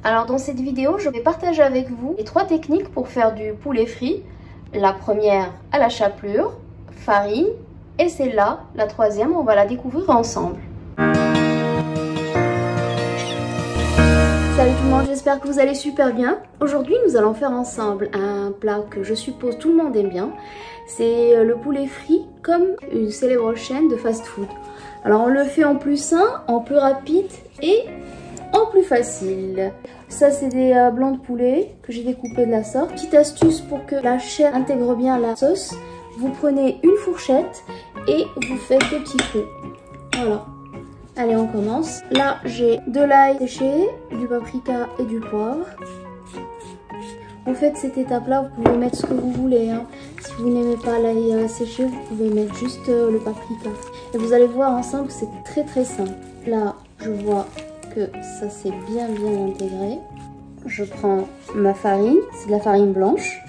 Alors dans cette vidéo, je vais partager avec vous les 3 techniques pour faire du poulet frit. La première à la chapelure, farine, et celle-là, la troisième, on va la découvrir ensemble. Salut tout le monde, j'espère que vous allez super bien. Aujourd'hui, nous allons faire ensemble un plat que je suppose tout le monde aime bien. C'est le poulet frit comme une célèbre chaîne de fast-food. Alors on le fait en plus sain, en plus rapide et en plus facile. Ça c'est des blancs de poulet que j'ai découpés de la sorte. Petite astuce pour que la chair intègre bien la sauce. Vous prenez une fourchette et vous faites des petits trous. Voilà. Allez, on commence. Là, j'ai de l'ail séché, du paprika et du poivre. Vous faites cette étape-là, vous pouvez mettre ce que vous voulez. Hein. Si vous n'aimez pas l'ail séché, vous pouvez mettre juste le paprika. Et vous allez voir ensemble que c'est très simple. Là, je vois que ça s'est bien intégré. Je prends ma farine, c'est de la farine blanche.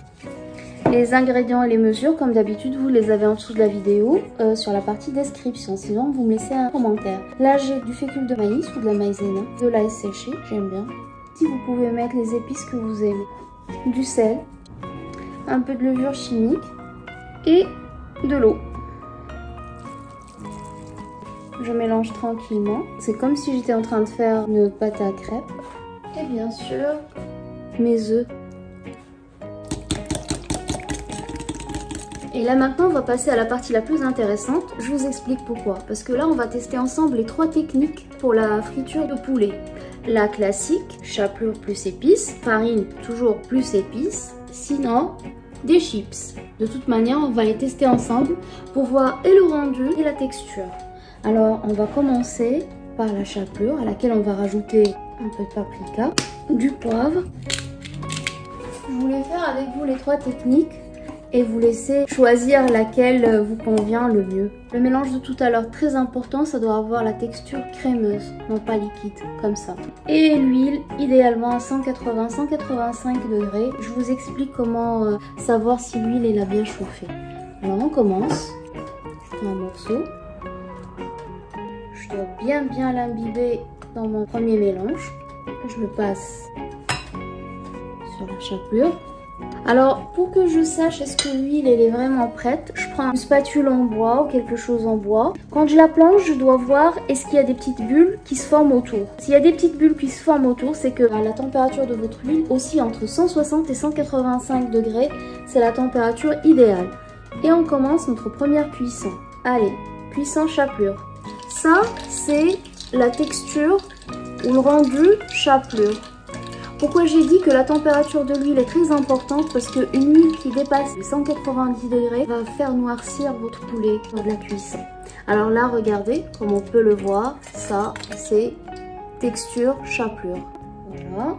Les ingrédients et les mesures, comme d'habitude, vous les avez en dessous de la vidéo sur la partie description. Sinon, vous me laissez un commentaire. Là, j'ai du fécule de maïs ou de la maïzena, de l'ail séché, j'aime bien. Si vous pouvez mettre les épices que vous aimez, du sel, un peu de levure chimique et de l'eau. Je mélange tranquillement. C'est comme si j'étais en train de faire une pâte à crêpes. Et bien sûr, mes œufs. Et là maintenant on va passer à la partie la plus intéressante, je vous explique pourquoi. Parce que là on va tester ensemble les 3 techniques pour la friture de poulet. La classique, chapelure plus épices, farine toujours plus épices, sinon des chips. De toute manière on va les tester ensemble pour voir et le rendu et la texture. Alors on va commencer par la chapelure à laquelle on va rajouter un peu de paprika, du poivre. Je voulais faire avec vous les 3 techniques et vous laissez choisir laquelle vous convient le mieux. Le mélange de tout à l'heure, très important, ça doit avoir la texture crémeuse, non pas liquide, comme ça. Et l'huile, idéalement à 180-185 degrés. Je vous explique comment savoir si l'huile est bien chauffée. Alors on commence. Je prends un morceau. Je dois bien l'imbiber dans mon premier mélange. Je le passe sur la chapelure. Alors, pour que je sache est-ce que l'huile est vraiment prête, je prends une spatule en bois ou quelque chose en bois. Quand je la plonge, je dois voir est-ce qu'il y a des petites bulles qui se forment autour. S'il y a des petites bulles qui se forment autour, c'est que la température de votre huile oscille entre 160 et 185 degrés. C'est la température idéale. Et on commence notre première cuisson. Allez, cuisson chapelure. Ça, c'est la texture ou le rendu chapelure. Pourquoi j'ai dit que la température de l'huile est très importante? Parce qu'une huile qui dépasse les 190 degrés va faire noircir votre poulet lors de la cuisson. Alors là, regardez, comme on peut le voir, ça c'est texture chapelure. Voilà,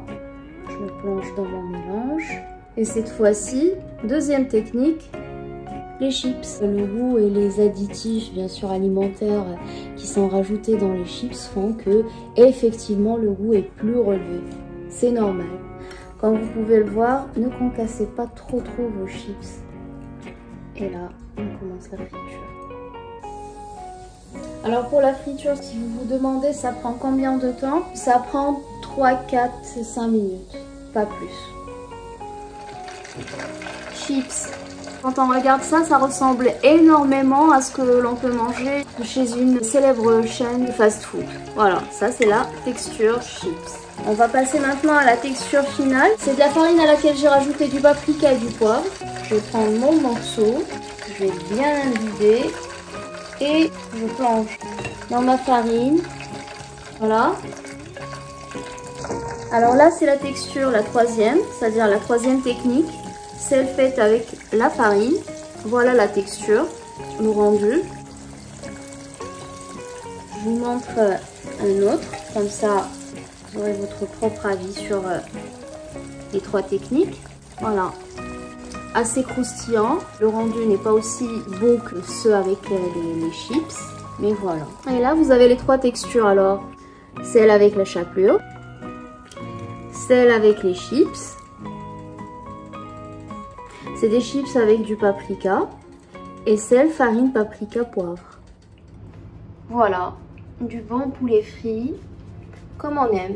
je le plonge dans mon mélange. Et cette fois-ci, deuxième technique, les chips. Le goût et les additifs, bien sûr alimentaires, qui sont rajoutés dans les chips font que effectivement le goût est plus relevé. C'est normal. Comme vous pouvez le voir, ne concassez pas trop vos chips. Et là, on commence la friture. Alors pour la friture, si vous vous demandez ça prend combien de temps? Ça prend 3, 4, 5 minutes, pas plus. Chips. Quand on regarde ça, ça ressemble énormément à ce que l'on peut manger chez une célèbre chaîne de fast-food. Voilà, ça c'est la texture chips. On va passer maintenant à la texture finale. C'est de la farine à laquelle j'ai rajouté du paprika et du poivre. Je prends mon morceau, je vais bien l'imbiber et je plonge dans ma farine. Voilà. Alors là, c'est la texture, la troisième, c'est-à-dire la troisième technique. Celle faite avec la farine. Voilà la texture, le rendu. Je vous montre un autre, comme ça vous aurez votre propre avis sur les 3 techniques. Voilà, assez croustillant. Le rendu n'est pas aussi beau que ceux avec les chips, mais voilà. Et là vous avez les 3 textures alors. Celle avec la chapelure, celle avec les chips. C'est des chips avec du paprika et celle farine, paprika, poivre. Voilà, du bon poulet frit comme on aime.